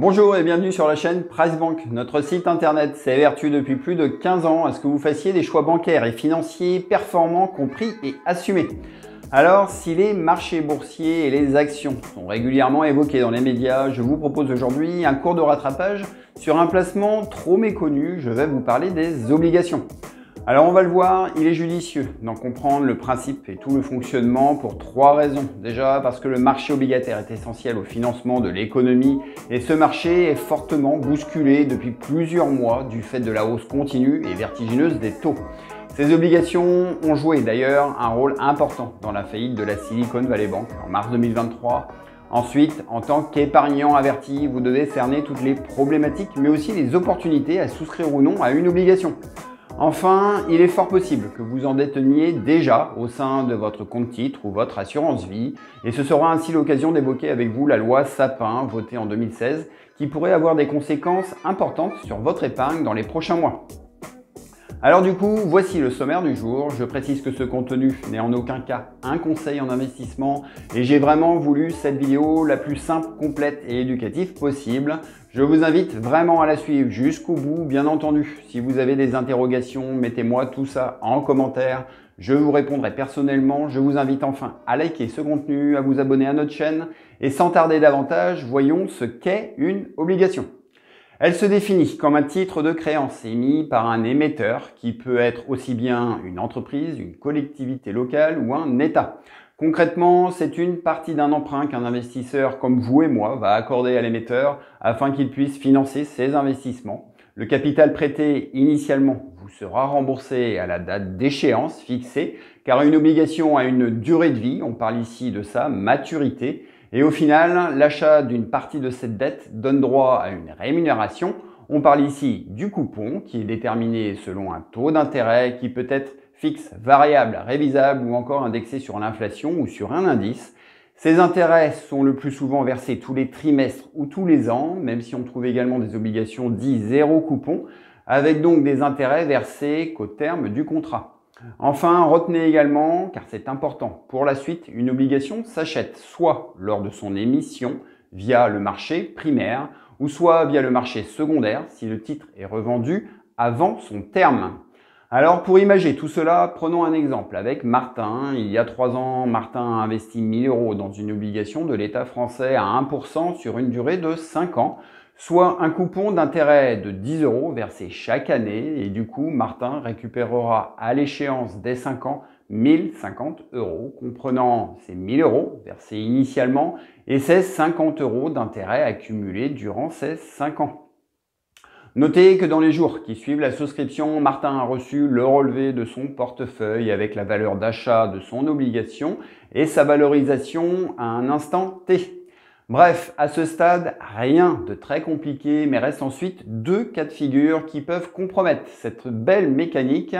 Bonjour et bienvenue sur la chaîne PriceBank. Notre site internet s'évertue depuis plus de 15 ans à ce que vous fassiez des choix bancaires et financiers performants, compris et assumés. Alors, si les marchés boursiers et les actions sont régulièrement évoqués dans les médias, je vous propose aujourd'hui un cours de rattrapage sur un placement trop méconnu. Je vais vous parler des obligations. Alors on va le voir, il est judicieux d'en comprendre le principe et tout le fonctionnement pour trois raisons. Déjà parce que le marché obligataire est essentiel au financement de l'économie et ce marché est fortement bousculé depuis plusieurs mois du fait de la hausse continue et vertigineuse des taux. Ces obligations ont joué d'ailleurs un rôle important dans la faillite de la Silicon Valley Bank en mars 2023. Ensuite, en tant qu'épargnant averti, vous devez cerner toutes les problématiques mais aussi les opportunités à souscrire ou non à une obligation. Enfin, il est fort possible que vous en déteniez déjà au sein de votre compte titre ou votre assurance vie et ce sera ainsi l'occasion d'évoquer avec vous la loi Sapin votée en 2016 qui pourrait avoir des conséquences importantes sur votre épargne dans les prochains mois. Alors du coup, voici le sommaire du jour. Je précise que ce contenu n'est en aucun cas un conseil en investissement et j'ai vraiment voulu cette vidéo la plus simple, complète et éducative possible. Je vous invite vraiment à la suivre jusqu'au bout, bien entendu. Si vous avez des interrogations, mettez-moi tout ça en commentaire. Je vous répondrai personnellement. Je vous invite enfin à liker ce contenu, à vous abonner à notre chaîne et sans tarder davantage, voyons ce qu'est une obligation. Elle se définit comme un titre de créance émis par un émetteur qui peut être aussi bien une entreprise, une collectivité locale ou un État. Concrètement, c'est une partie d'un emprunt qu'un investisseur comme vous et moi va accorder à l'émetteur afin qu'il puisse financer ses investissements. Le capital prêté initialement vous sera remboursé à la date d'échéance fixée car une obligation a une durée de vie, on parle ici de sa maturité. Et au final, l'achat d'une partie de cette dette donne droit à une rémunération. On parle ici du coupon qui est déterminé selon un taux d'intérêt qui peut être fixe, variable, révisable ou encore indexé sur l'inflation ou sur un indice. Ces intérêts sont le plus souvent versés tous les trimestres ou tous les ans, même si on trouve également des obligations dites zéro coupon, avec donc des intérêts versés qu'au terme du contrat. Enfin, retenez également, car c'est important pour la suite, une obligation s'achète soit lors de son émission via le marché primaire ou soit via le marché secondaire si le titre est revendu avant son terme. Alors pour imager tout cela, prenons un exemple avec Martin. Il y a 3 ans, Martin a investi 1 000 € dans une obligation de l'État français à 1% sur une durée de 5 ans. Soit un coupon d'intérêt de 10 € versé chaque année et du coup, Martin récupérera à l'échéance des 5 ans 1050 €, comprenant ces 1000 € versés initialement et ces 50 € d'intérêt accumulés durant ces 5 ans. Notez que dans les jours qui suivent la souscription, Martin a reçu le relevé de son portefeuille avec la valeur d'achat de son obligation et sa valorisation à un instant T. Bref, à ce stade, rien de très compliqué, mais reste ensuite deux cas de figure qui peuvent compromettre cette belle mécanique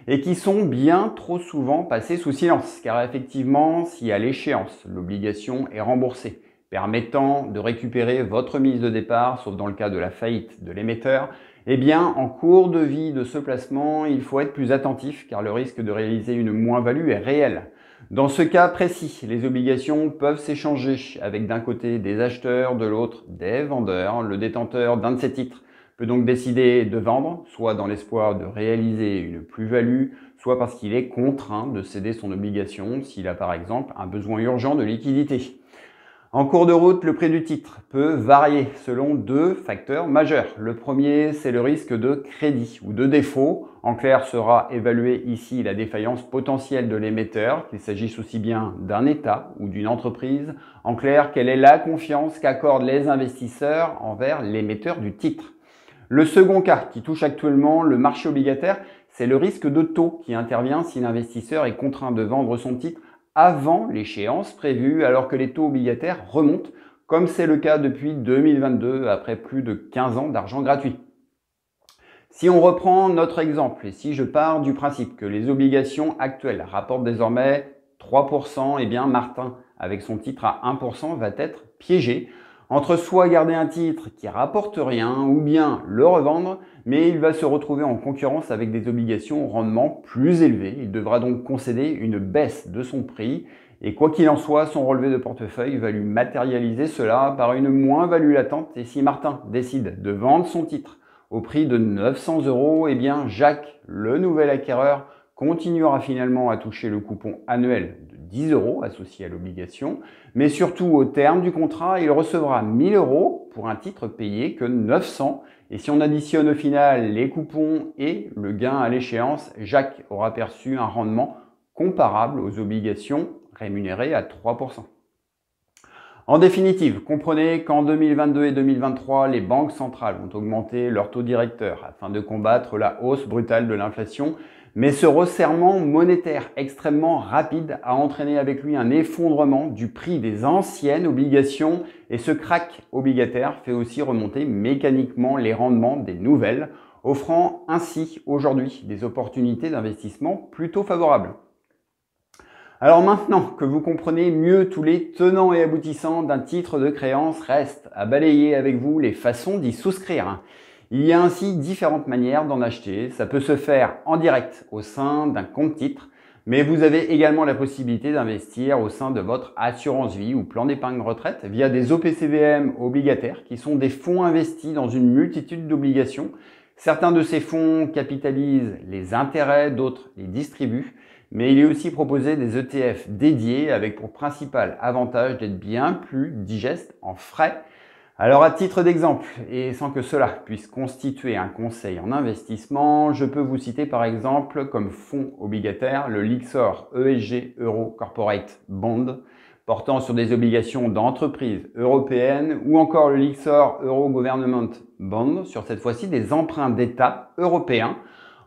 et qui sont bien trop souvent passés sous silence. Car effectivement, si à l'échéance, l'obligation est remboursée, permettant de récupérer votre mise de départ, sauf dans le cas de la faillite de l'émetteur, eh bien, en cours de vie de ce placement, il faut être plus attentif car le risque de réaliser une moins-value est réel. Dans ce cas précis, les obligations peuvent s'échanger avec d'un côté des acheteurs, de l'autre des vendeurs. Le détenteur d'un de ces titres peut donc décider de vendre, soit dans l'espoir de réaliser une plus-value, soit parce qu'il est contraint de céder son obligation s'il a par exemple un besoin urgent de liquidité. En cours de route, le prix du titre peut varier selon deux facteurs majeurs. Le premier, c'est le risque de crédit ou de défaut. En clair, sera évaluée ici la défaillance potentielle de l'émetteur, qu'il s'agisse aussi bien d'un État ou d'une entreprise. En clair, quelle est la confiance qu'accordent les investisseurs envers l'émetteur du titre. Le second cas, qui touche actuellement le marché obligataire, c'est le risque de taux qui intervient si l'investisseur est contraint de vendre son titre avant l'échéance prévue alors que les taux obligataires remontent, comme c'est le cas depuis 2022 après plus de 15 ans d'argent gratuit. Si on reprend notre exemple et si je pars du principe que les obligations actuelles rapportent désormais 3%, eh bien Martin, avec son titre à 1%, va être piégé entre soit garder un titre qui rapporte rien ou bien le revendre, mais il va se retrouver en concurrence avec des obligations au rendement plus élevé. Il devra donc concéder une baisse de son prix Et quoi qu'il en soit, son relevé de portefeuille va lui matérialiser cela par une moins-value latente. Et si Martin décide de vendre son titre au prix de 900 €, eh bien Jacques, le nouvel acquéreur, continuera finalement à toucher le coupon annuel de 10 € associé à l'obligation. Mais surtout, au terme du contrat, il recevra 1000 € pour un titre payé que 900 €. Et si on additionne au final les coupons et le gain à l'échéance, Jacques aura perçu un rendement comparable aux obligations rémunérées à 3%. En définitive, comprenez qu'en 2022 et 2023, les banques centrales ont augmenté leur taux directeur afin de combattre la hausse brutale de l'inflation, mais ce resserrement monétaire extrêmement rapide a entraîné avec lui un effondrement du prix des anciennes obligations et ce krach obligataire fait aussi remonter mécaniquement les rendements des nouvelles, offrant ainsi aujourd'hui des opportunités d'investissement plutôt favorables. Alors maintenant que vous comprenez mieux tous les tenants et aboutissants d'un titre de créance, reste à balayer avec vous les façons d'y souscrire. Il y a ainsi différentes manières d'en acheter. Ça peut se faire en direct au sein d'un compte titre, mais vous avez également la possibilité d'investir au sein de votre assurance vie ou plan d'épargne retraite via des OPCVM obligataires qui sont des fonds investis dans une multitude d'obligations. Certains de ces fonds capitalisent les intérêts, d'autres les distribuent. Mais il est aussi proposé des ETF dédiés avec pour principal avantage d'être bien plus digeste en frais. Alors à titre d'exemple, et sans que cela puisse constituer un conseil en investissement, je peux vous citer par exemple comme fonds obligataire le Lyxor ESG Euro Corporate Bond, portant sur des obligations d'entreprises européennes, ou encore le Lyxor Euro Government Bond, sur cette fois-ci des emprunts d'État européens.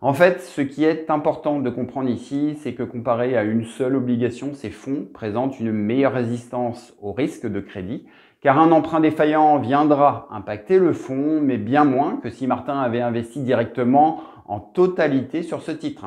En fait, ce qui est important de comprendre ici, c'est que comparé à une seule obligation, ces fonds présentent une meilleure résistance au risque de crédit, car un emprunt défaillant viendra impacter le fonds, mais bien moins que si Martin avait investi directement en totalité sur ce titre.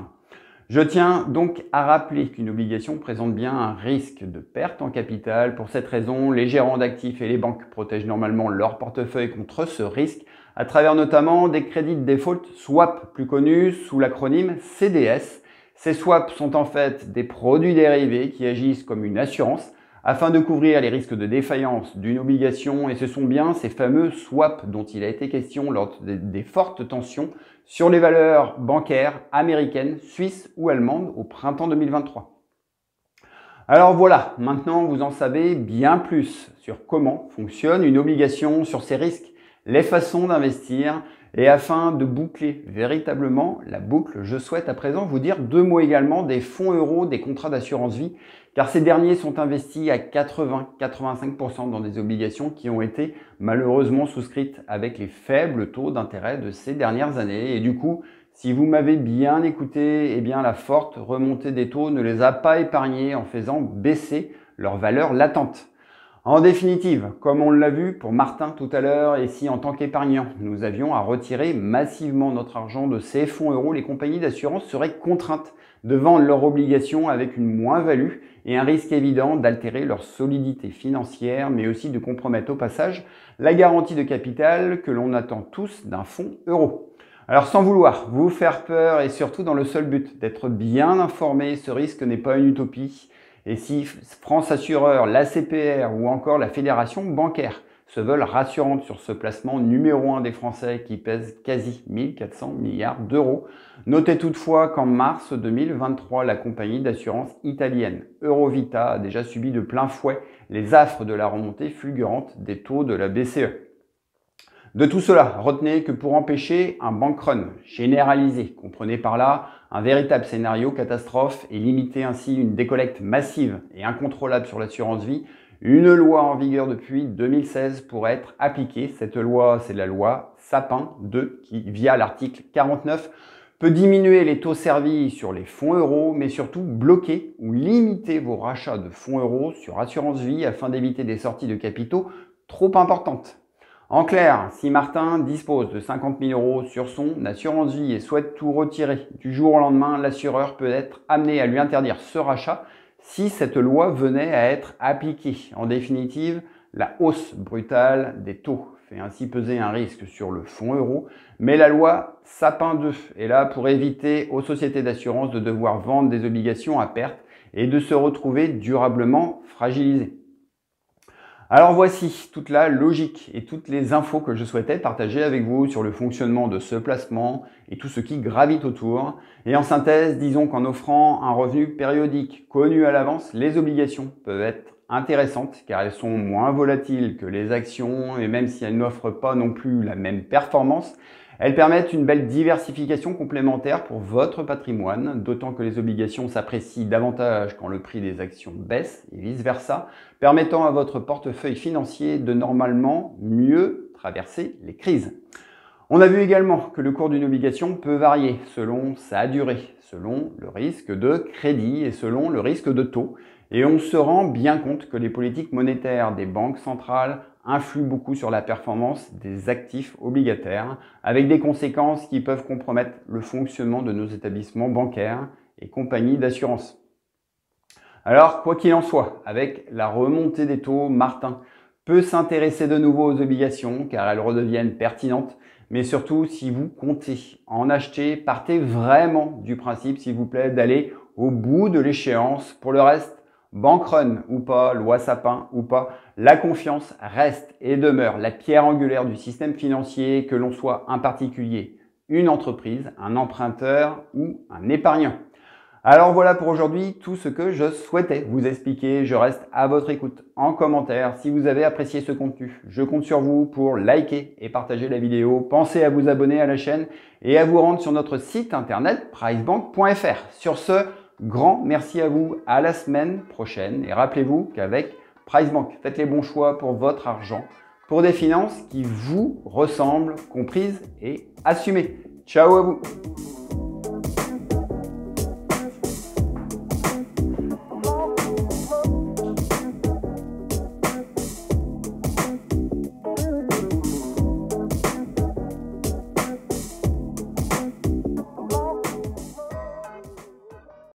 Je tiens donc à rappeler qu'une obligation présente bien un risque de perte en capital. Pour cette raison, les gérants d'actifs et les banques protègent normalement leur portefeuille contre ce risque à travers notamment des crédits de default swap, plus connus sous l'acronyme CDS. Ces swaps sont en fait des produits dérivés qui agissent comme une assurance afin de couvrir les risques de défaillance d'une obligation, et ce sont bien ces fameux swaps dont il a été question lors des fortes tensions sur les valeurs bancaires américaines, suisses ou allemandes au printemps 2023. Alors voilà, maintenant vous en savez bien plus sur comment fonctionne une obligation, sur ses risques, les façons d'investir, et afin de boucler véritablement la boucle, je souhaite à présent vous dire deux mots également des fonds euros, des contrats d'assurance vie, car ces derniers sont investis à 80-85% dans des obligations qui ont été malheureusement souscrites avec les faibles taux d'intérêt de ces dernières années. Et du coup, si vous m'avez bien écouté, eh bien la forte remontée des taux ne les a pas épargnés en faisant baisser leur valeur latente. En définitive, comme on l'a vu pour Martin tout à l'heure, et si en tant qu'épargnant, nous avions à retirer massivement notre argent de ces fonds euros, les compagnies d'assurance seraient contraintes de vendre leurs obligations avec une moins-value et un risque évident d'altérer leur solidité financière, mais aussi de compromettre au passage la garantie de capital que l'on attend tous d'un fonds euro. Alors sans vouloir vous faire peur et surtout dans le seul but d'être bien informé, ce risque n'est pas une utopie. Et si France Assureur, l'ACPR ou encore la Fédération bancaire se veulent rassurantes sur ce placement numéro 1 des Français qui pèse quasi 1400 milliards d'euros, notez toutefois qu'en mars 2023, la compagnie d'assurance italienne Eurovita a déjà subi de plein fouet les affres de la remontée fulgurante des taux de la BCE. De tout cela, retenez que pour empêcher un bank run généralisé, comprenez par là un véritable scénario catastrophe et limiter ainsi une décollecte massive et incontrôlable sur l'assurance vie, une loi en vigueur depuis 2016 pourrait être appliquée. Cette loi, c'est la loi Sapin 2 qui, via l'article 49, peut diminuer les taux servis sur les fonds euros, mais surtout bloquer ou limiter vos rachats de fonds euros sur assurance vie afin d'éviter des sorties de capitaux trop importantes. En clair, si Martin dispose de 50 000 € sur son assurance vie et souhaite tout retirer du jour au lendemain, l'assureur peut être amené à lui interdire ce rachat si cette loi venait à être appliquée. En définitive, la hausse brutale des taux fait ainsi peser un risque sur le fonds euro, mais la loi Sapin 2 est là pour éviter aux sociétés d'assurance de devoir vendre des obligations à perte et de se retrouver durablement fragilisé. Alors voici toute la logique et toutes les infos que je souhaitais partager avec vous sur le fonctionnement de ce placement et tout ce qui gravite autour. Et en synthèse, disons qu'en offrant un revenu périodique connu à l'avance, les obligations peuvent être intéressantes car elles sont moins volatiles que les actions et même si elles n'offrent pas non plus la même performance, elles permettent une belle diversification complémentaire pour votre patrimoine, d'autant que les obligations s'apprécient davantage quand le prix des actions baisse et vice-versa, permettant à votre portefeuille financier de normalement mieux traverser les crises. On a vu également que le cours d'une obligation peut varier selon sa durée, selon le risque de crédit et selon le risque de taux. Et on se rend bien compte que les politiques monétaires des banques centrales influent beaucoup sur la performance des actifs obligataires, avec des conséquences qui peuvent compromettre le fonctionnement de nos établissements bancaires et compagnies d'assurance. Alors, quoi qu'il en soit, avec la remontée des taux, Martin peut s'intéresser de nouveau aux obligations car elles redeviennent pertinentes. Mais surtout, si vous comptez en acheter, partez vraiment du principe, s'il vous plaît, d'aller au bout de l'échéance. Pour le reste, bank run ou pas, loi Sapin ou pas, la confiance reste et demeure la pierre angulaire du système financier, que l'on soit un particulier, une entreprise, un emprunteur ou un épargnant. Alors voilà pour aujourd'hui tout ce que je souhaitais vous expliquer. Je reste à votre écoute en commentaire. Si vous avez apprécié ce contenu, je compte sur vous pour liker et partager la vidéo. Pensez à vous abonner à la chaîne et à vous rendre sur notre site internet pricebank.fr. Sur ce, grand merci à vous, à la semaine prochaine et rappelez-vous qu'avec Pricebank, faites les bons choix pour votre argent, pour des finances qui vous ressemblent, comprises et assumées. Ciao à vous!